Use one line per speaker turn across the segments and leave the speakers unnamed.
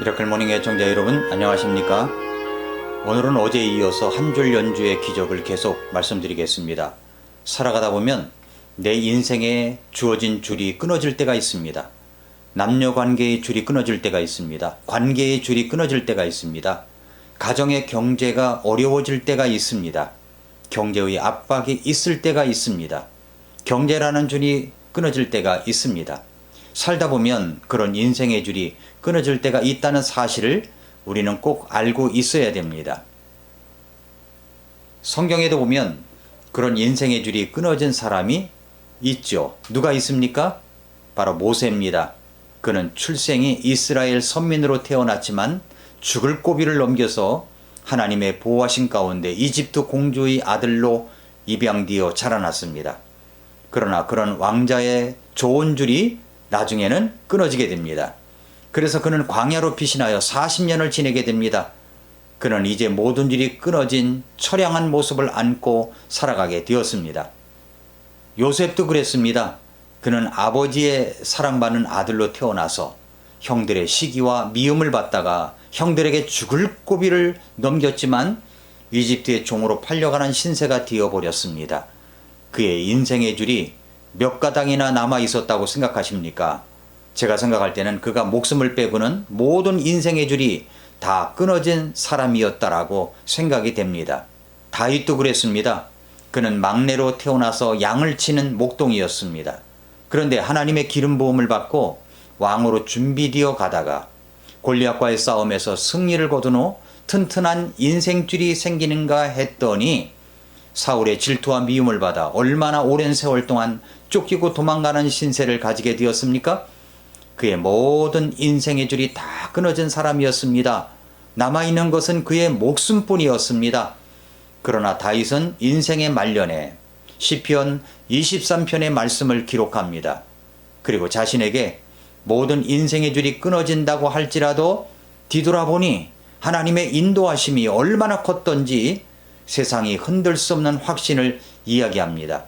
미라클 모닝 애청자 여러분 안녕하십니까? 오늘은 어제에 이어서 한 줄 연주의 기적을 계속 말씀드리겠습니다. 살아가다 보면 내 인생에 주어진 줄이 끊어질 때가 있습니다. 남녀 관계의 줄이 끊어질 때가 있습니다. 관계의 줄이 끊어질 때가 있습니다. 가정의 경제가 어려워질 때가 있습니다. 경제의 압박이 있을 때가 있습니다. 경제라는 줄이 끊어질 때가 있습니다. 살다 보면 그런 인생의 줄이 끊어질 때가 있다는 사실을 우리는 꼭 알고 있어야 됩니다. 성경에도 보면 그런 인생의 줄이 끊어진 사람이 있죠. 누가 있습니까? 바로 모세입니다. 그는 출생이 이스라엘 선민으로 태어났지만 죽을 고비를 넘겨서 하나님의 보호하신 가운데 이집트 공주의 아들로 입양되어 자라났습니다. 그러나 그런 왕자의 좋은 줄이 나중에는 끊어지게 됩니다. 그래서 그는 광야로 피신하여 40년을 지내게 됩니다. 그는 이제 모든 줄이 끊어진 처량한 모습을 안고 살아가게 되었습니다. 요셉도 그랬습니다. 그는 아버지의 사랑받는 아들로 태어나서 형들의 시기와 미움을 받다가 형들에게 죽을 고비를 넘겼지만 이집트의 종으로 팔려가는 신세가 되어버렸습니다. 그의 인생의 줄이 몇 가닥이나 남아 있었다고 생각하십니까? 제가 생각할 때는 그가 목숨을 빼고는 모든 인생의 줄이 다 끊어진 사람이었다라고 생각이 됩니다. 다윗도 그랬습니다. 그는 막내로 태어나서 양을 치는 목동이었습니다. 그런데 하나님의 기름 부음을 받고 왕으로 준비되어 가다가 골리앗과의 싸움에서 승리를 거둔 후 튼튼한 인생줄이 생기는가 했더니 사울의 질투와 미움을 받아 얼마나 오랜 세월 동안 쫓기고 도망가는 신세를 가지게 되었습니까? 그의 모든 인생의 줄이 다 끊어진 사람이었습니다. 남아있는 것은 그의 목숨뿐이었습니다. 그러나 다윗은 인생의 말년에 시편 23편의 말씀을 기록합니다. 그리고 자신에게 모든 인생의 줄이 끊어진다고 할지라도 뒤돌아보니 하나님의 인도하심이 얼마나 컸던지 세상이 흔들 수 없는 확신을 이야기합니다.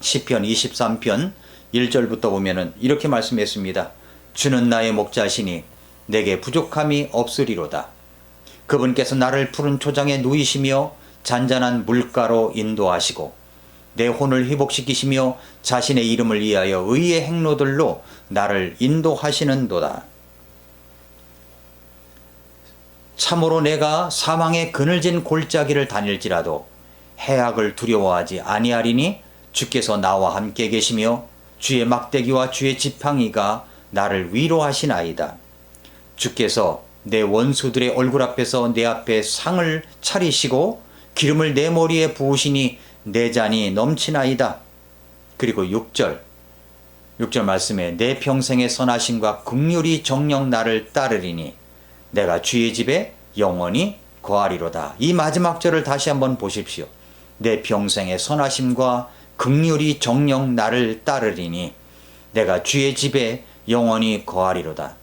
시편 23편 1절부터 보면은 이렇게 말씀했습니다. 주는 나의 목자시니 내게 부족함이 없으리로다. 그분께서 나를 푸른 초장에 누이시며 잔잔한 물가로 인도하시고 내 혼을 회복시키시며 자신의 이름을 위하여 의의 행로들로 나를 인도하시는도다. 참으로 내가 사망의 그늘진 골짜기를 다닐지라도 해악을 두려워하지 아니하리니 주께서 나와 함께 계시며 주의 막대기와 주의 지팡이가 나를 위로하시나이다. 주께서 내 원수들의 얼굴 앞에서 내 앞에 상을 차리시고 기름을 내 머리에 부으시니 내 잔이 넘치나이다. 그리고 6절 말씀에 내 평생의 선하심과 긍휼이 정녕 나를 따르리니 내가 주의 집에 영원히 거하리로다. 이 마지막 절을 다시 한번 보십시오. 내 평생의 선하심과 긍휼이 정녕 나를 따르리니 내가 주의 집에 영원히 거하리로다.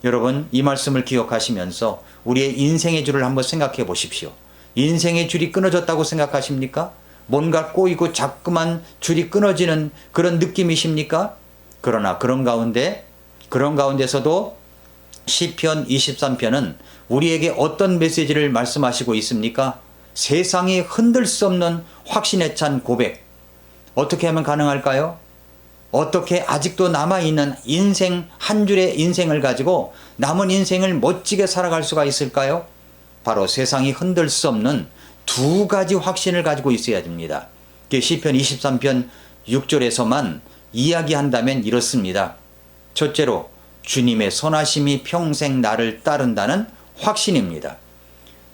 여러분, 이 말씀을 기억하시면서 우리의 인생의 줄을 한번 생각해 보십시오. 인생의 줄이 끊어졌다고 생각하십니까? 뭔가 꼬이고 자꾸만 줄이 끊어지는 그런 느낌이십니까? 그러나 그런 가운데서도 시편 23편은 우리에게 어떤 메시지를 말씀하시고 있습니까? 세상이 흔들 수 없는 확신에 찬 고백. 어떻게 하면 가능할까요? 어떻게 아직도 남아있는 인생 한 줄의 인생을 가지고 남은 인생을 멋지게 살아갈 수가 있을까요? 바로 세상이 흔들 수 없는 두 가지 확신을 가지고 있어야 됩니다. 시편 23편 6절에서만 이야기한다면 이렇습니다. 첫째로 주님의 선하심이 평생 나를 따른다는 확신입니다.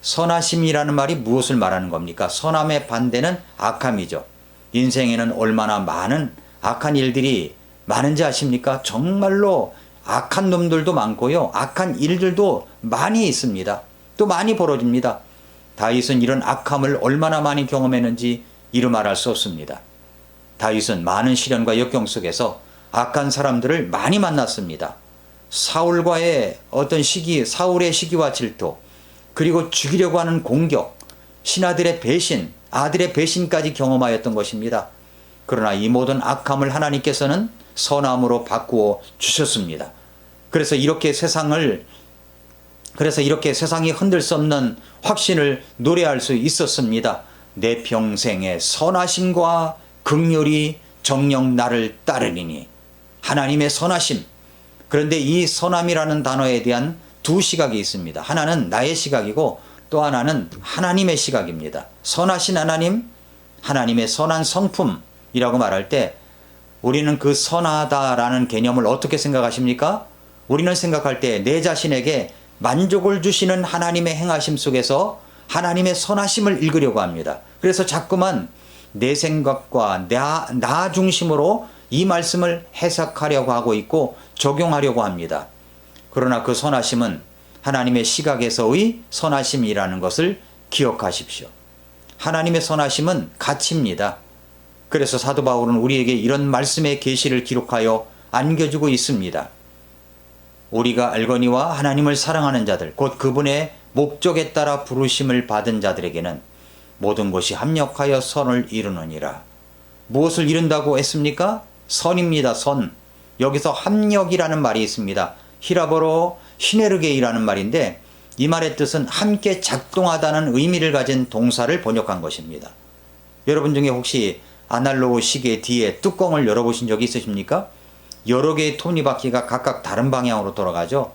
선하심이라는 말이 무엇을 말하는 겁니까? 선함의 반대는 악함이죠. 인생에는 얼마나 많은 악한 일들이 많은지 아십니까? 정말로 악한 놈들도 많고요. 악한 일들도 많이 있습니다. 또 많이 벌어집니다. 다윗은 이런 악함을 얼마나 많이 경험했는지 이루 말할 수 없습니다. 다윗은 많은 시련과 역경 속에서 악한 사람들을 많이 만났습니다. 사울과의 어떤 사울의 시기와 질투, 그리고 죽이려고 하는 공격, 신하들의 배신, 아들의 배신까지 경험하였던 것입니다. 그러나 이 모든 악함을 하나님께서는 선함으로 바꾸어 주셨습니다. 그래서 이렇게 세상을 그래서 이렇게 세상이 흔들 수 없는 확신을 노래할 수 있었습니다. 내 평생의 선하심과 긍휼이 정녕 나를 따르리니. 하나님의 선하심. 그런데 이 선함이라는 단어에 대한 두 시각이 있습니다. 하나는 나의 시각이고 또 하나는 하나님의 시각입니다. 선하신 하나님, 하나님의 선한 성품이라고 말할 때 우리는 그 선하다라는 개념을 어떻게 생각하십니까? 우리는 생각할 때 내 자신에게 만족을 주시는 하나님의 행하심 속에서 하나님의 선하심을 읽으려고 합니다. 그래서 자꾸만 내 생각과 나 중심으로 이 말씀을 해석하려고 하고 있고 적용하려고 합니다. 그러나 그 선하심은 하나님의 시각에서의 선하심이라는 것을 기억하십시오. 하나님의 선하심은 가치입니다. 그래서 사도 바울은 우리에게 이런 말씀의 계시를 기록하여 안겨주고 있습니다. 우리가 알거니와 하나님을 사랑하는 자들, 곧 그분의 목적에 따라 부르심을 받은 자들에게는 모든 것이 합력하여 선을 이루느니라. 무엇을 이룬다고 했습니까? 선입니다. 선. 여기서 합력이라는 말이 있습니다. 히라보로 시네르게이라는 말인데 이 말의 뜻은 함께 작동하다는 의미를 가진 동사를 번역한 것입니다. 여러분 중에 혹시 아날로그 시계 뒤에 뚜껑을 열어보신 적이 있으십니까? 여러 개의 톱니바퀴가 각각 다른 방향으로 돌아가죠.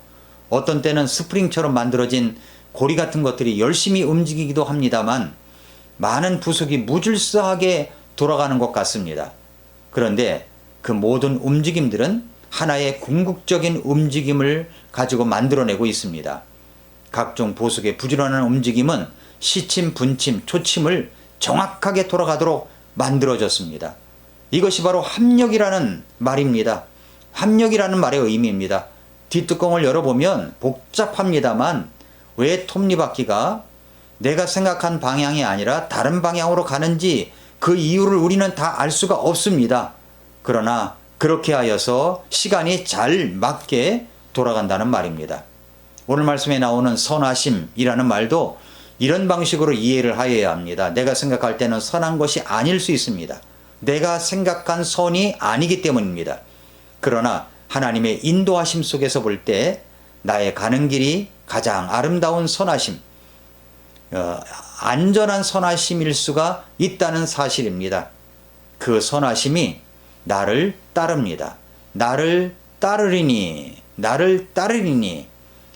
어떤 때는 스프링처럼 만들어진 고리 같은 것들이 열심히 움직이기도 합니다만 많은 부속이 무질서하게 돌아가는 것 같습니다. 그런데 그 모든 움직임들은 하나의 궁극적인 움직임을 가지고 만들어내고 있습니다. 각종 보석의 부지런한 움직임은 시침, 분침, 초침을 정확하게 돌아가도록 만들어졌습니다. 이것이 바로 합력이라는 말입니다. 합력이라는 말의 의미입니다. 뒷뚜껑을 열어보면 복잡합니다만 왜 톱니바퀴가 내가 생각한 방향이 아니라 다른 방향으로 가는지 그 이유를 우리는 다 알 수가 없습니다. 그러나 그렇게 하여서 시간이 잘 맞게 돌아간다는 말입니다. 오늘 말씀에 나오는 선하심이라는 말도 이런 방식으로 이해를 하여야 합니다. 내가 생각할 때는 선한 것이 아닐 수 있습니다. 내가 생각한 선이 아니기 때문입니다. 그러나 하나님의 인도하심 속에서 볼 때 나의 가는 길이 가장 아름다운 선하심, 안전한 선하심일 수가 있다는 사실입니다. 그 선하심이 나를 따릅니다. 나를 따르리니, 나를 따르리니.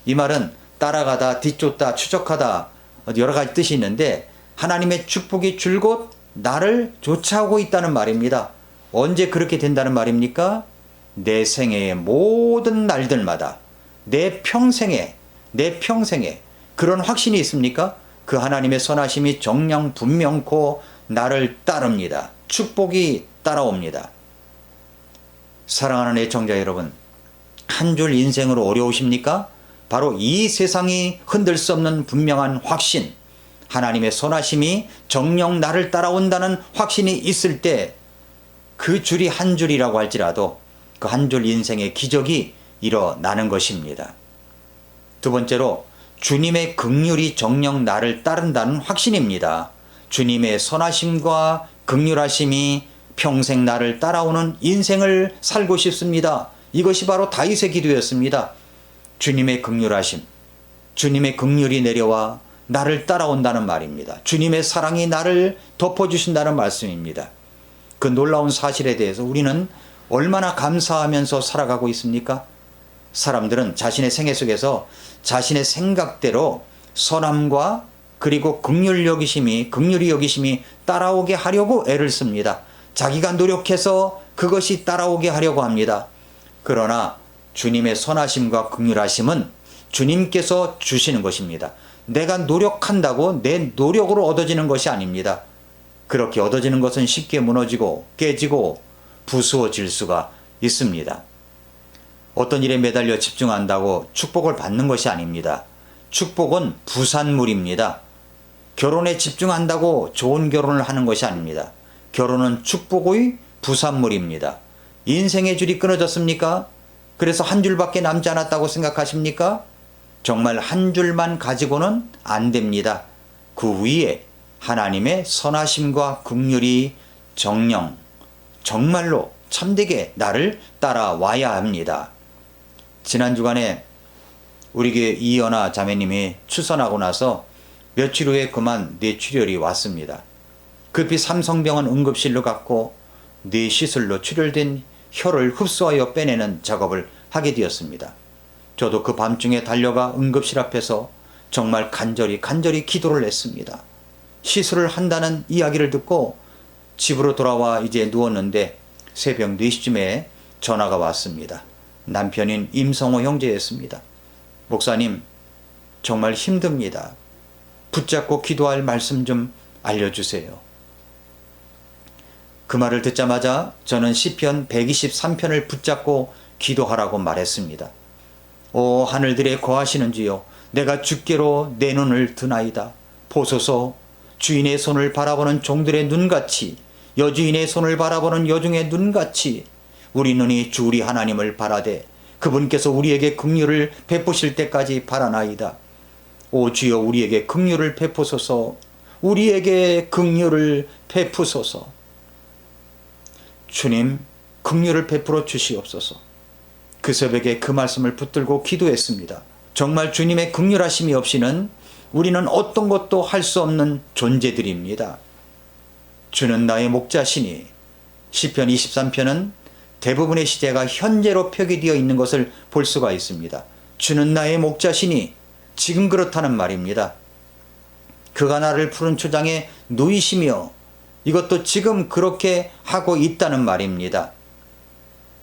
이 말은 따라가다, 뒤쫓다, 추적하다 여러 가지 뜻이 있는데 하나님의 축복이 줄곧 나를 쫓아오고 있다는 말입니다. 언제 그렇게 된다는 말입니까? 내 생애의 모든 날들마다 내 평생에 그런 확신이 있습니까? 그 하나님의 선하심이 정녕 분명코 나를 따릅니다. 축복이 따라옵니다. 사랑하는 애청자 여러분, 한 줄 인생으로 어려우십니까? 바로 이 세상이 흔들 수 없는 분명한 확신, 하나님의 선하심이 정녕 나를 따라온다는 확신이 있을 때 그 줄이 한 줄이라고 할지라도 그 한 줄 인생의 기적이 일어나는 것입니다. 두 번째로 주님의 긍휼이 정녕 나를 따른다는 확신입니다. 주님의 선하심과 긍휼하심이 평생 나를 따라오는 인생을 살고 싶습니다. 이것이 바로 다윗의 기도였습니다. 주님의 긍휼하심, 주님의 긍휼이 내려와 나를 따라온다는 말입니다. 주님의 사랑이 나를 덮어주신다는 말씀입니다. 그 놀라운 사실에 대해서 우리는 얼마나 감사하면서 살아가고 있습니까? 사람들은 자신의 생애 속에서 자신의 생각대로 선함과 그리고 긍휼히 여기심이 따라오게 하려고 애를 씁니다. 자기가 노력해서 그것이 따라오게 하려고 합니다. 그러나 주님의 선하심과 긍휼하심은 주님께서 주시는 것입니다. 내가 노력한다고 내 노력으로 얻어지는 것이 아닙니다. 그렇게 얻어지는 것은 쉽게 무너지고 깨지고 부수어질 수가 있습니다. 어떤 일에 매달려 집중한다고 축복을 받는 것이 아닙니다. 축복은 부산물입니다. 결혼에 집중한다고 좋은 결혼을 하는 것이 아닙니다. 결혼은 축복의 부산물입니다. 인생의 줄이 끊어졌습니까? 그래서 한 줄밖에 남지 않았다고 생각하십니까? 정말 한 줄만 가지고는 안 됩니다. 그 위에 하나님의 선하심과 긍휼이 정말로 참되게 나를 따라와야 합니다. 지난 주간에 우리 교회 이연아 자매님이 추선하고 나서 며칠 후에 그만 뇌출혈이 왔습니다. 급히 삼성병원 응급실로 갔고 뇌시술로 출혈된 혀를 흡수하여 빼내는 작업을 하게 되었습니다. 저도 그 밤중에 달려가 응급실 앞에서 정말 간절히 기도를 했습니다. 시술을 한다는 이야기를 듣고 집으로 돌아와 이제 누웠는데 새벽 4시쯤에 전화가 왔습니다. 남편인 임성호 형제였습니다. 목사님, 정말 힘듭니다. 붙잡고 기도할 말씀 좀 알려주세요. 그 말을 듣자마자 저는 시편 123편을 붙잡고 기도하라고 말했습니다. 오 하늘들에 거하시는 주여, 내가 주께로 내 눈을 드나이다. 보소서, 주인의 손을 바라보는 종들의 눈같이, 여주인의 손을 바라보는 여종의 눈같이 우리 눈이 주 우리 하나님을 바라되 그분께서 우리에게 긍휼을 베푸실 때까지 바라나이다. 오 주여, 우리에게 긍휼을 베푸소서. 우리에게 긍휼을 베푸소서. 주님, 긍휼을 베풀어 주시옵소서. 그 새벽에 그 말씀을 붙들고 기도했습니다. 정말 주님의 긍휼하심이 없이는 우리는 어떤 것도 할 수 없는 존재들입니다. 주는 나의 목자시니, 시편 23편은 대부분의 시제가 현재로 표기되어 있는 것을 볼 수가 있습니다. 주는 나의 목자시니, 지금 그렇다는 말입니다. 그가 나를 푸른 초장에 누이시며, 이것도 지금 그렇게 하고 있다는 말입니다.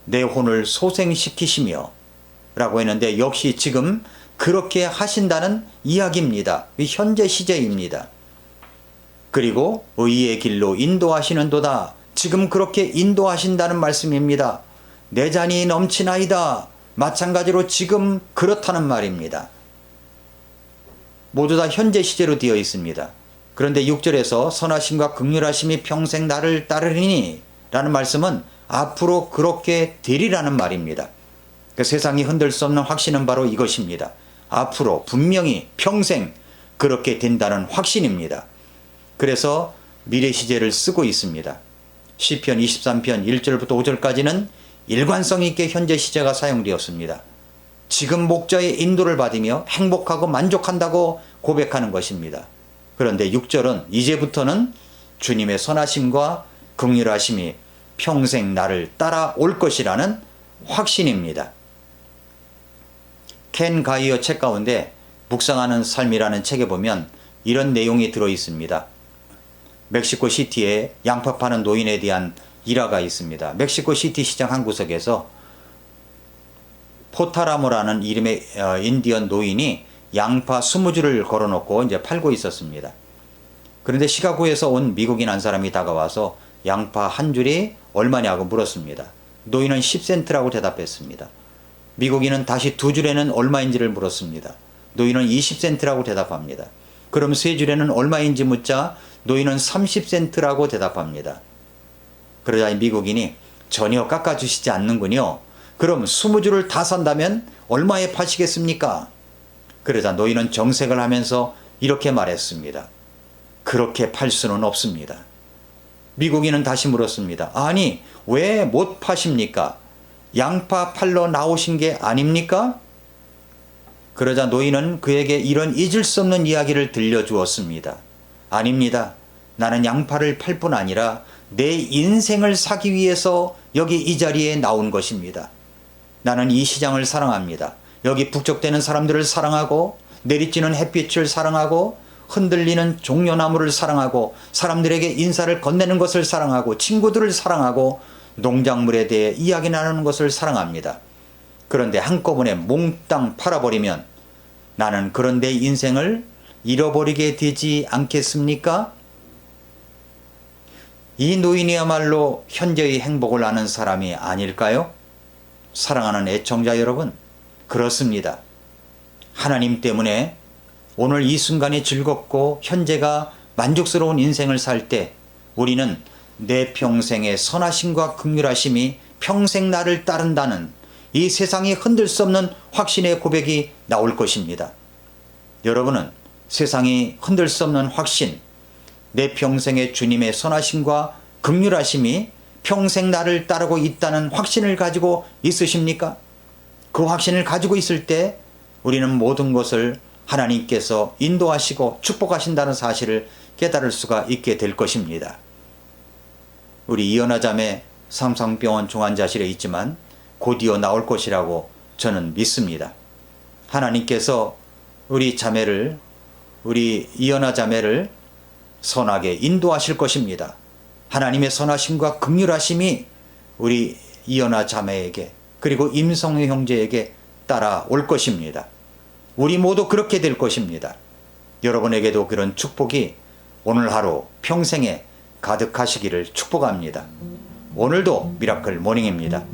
내 혼을 소생시키시며 라고 했는데 역시 지금 그렇게 하신다는 이야기입니다. 현재 시제입니다. 그리고 의의 길로 인도하시는도다. 지금 그렇게 인도하신다는 말씀입니다. 내 잔이 넘치나이다. 마찬가지로 지금 그렇다는 말입니다. 모두 다 현재 시제로 되어 있습니다. 그런데 6절에서 선하심과 긍휼하심이 평생 나를 따르리니 라는 말씀은 앞으로 그렇게 되리라는 말입니다. 그 세상이 흔들 수 없는 확신은 바로 이것입니다. 앞으로 분명히 평생 그렇게 된다는 확신입니다. 그래서 미래 시제를 쓰고 있습니다. 시편 23편 1절부터 5절까지는 일관성 있게 현재 시제가 사용되었습니다. 지금 목자의 인도를 받으며 행복하고 만족한다고 고백하는 것입니다. 그런데 6절은 이제부터는 주님의 선하심과 긍휼하심이 평생 나를 따라올 것이라는 확신입니다. 켄 가이어 책 가운데 묵상하는 삶이라는 책에 보면 이런 내용이 들어 있습니다. 멕시코 시티에 양파 파는 노인에 대한 일화가 있습니다. 멕시코 시티 시장 한 구석에서 포타라모라는 이름의 인디언 노인이 양파 20줄을 걸어놓고 이제 팔고 있었습니다. 그런데 시카고에서 온 미국인 한 사람이 다가와서 양파 한 줄이 얼마냐고 물었습니다. 노인은 10센트라고 대답했습니다. 미국인은 다시 2줄에는 얼마인지를 물었습니다. 노인은 20센트라고 대답합니다. 그럼 3줄에는 얼마인지 묻자 노인은 30센트라고 대답합니다. 그러자 미국인이 전혀 깎아주시지 않는군요. 그럼 20줄을 다 산다면 얼마에 파시겠습니까? 그러자 노인은 정색을 하면서 이렇게 말했습니다. 그렇게 팔 수는 없습니다. 미국인은 다시 물었습니다. 아니, 왜 못 파십니까? 양파 팔러 나오신 게 아닙니까? 그러자 노인은 그에게 이런 잊을 수 없는 이야기를 들려주었습니다. 아닙니다. 나는 양파를 팔 뿐 아니라 내 인생을 사기 위해서 여기 이 자리에 나온 것입니다. 나는 이 시장을 사랑합니다. 여기 북적대는 사람들을 사랑하고 내리쬐는 햇빛을 사랑하고 흔들리는 종려나무를 사랑하고 사람들에게 인사를 건네는 것을 사랑하고 친구들을 사랑하고 농작물에 대해 이야기 나누는 것을 사랑합니다. 그런데 한꺼번에 몽땅 팔아버리면 나는 그런 내 인생을 잃어버리게 되지 않겠습니까? 이 노인이야말로 현재의 행복을 아는 사람이 아닐까요? 사랑하는 애청자 여러분, 그렇습니다. 하나님 때문에 오늘 이 순간이 즐겁고 현재가 만족스러운 인생을 살 때 우리는 내 평생의 선하심과 긍휼하심이 평생 나를 따른다는 이 세상이 흔들 수 없는 확신의 고백이 나올 것입니다. 여러분은 세상이 흔들 수 없는 확신, 내 평생의 주님의 선하심과 긍휼하심이 평생 나를 따르고 있다는 확신을 가지고 있으십니까? 그 확신을 가지고 있을 때 우리는 모든 것을 하나님께서 인도하시고 축복하신다는 사실을 깨달을 수가 있게 될 것입니다. 우리 이연아 자매 삼성병원 중환자실에 있지만 곧이어 나올 것이라고 저는 믿습니다. 하나님께서 우리 자매를, 우리 이연아 자매를 선하게 인도하실 것입니다. 하나님의 선하심과 긍휼하심이 우리 이연아 자매에게 그리고 임성우 형제에게 따라올 것입니다. 우리 모두 그렇게 될 것입니다. 여러분에게도 그런 축복이 오늘 하루 평생에 가득하시기를 축복합니다. 오늘도 미라클 모닝입니다.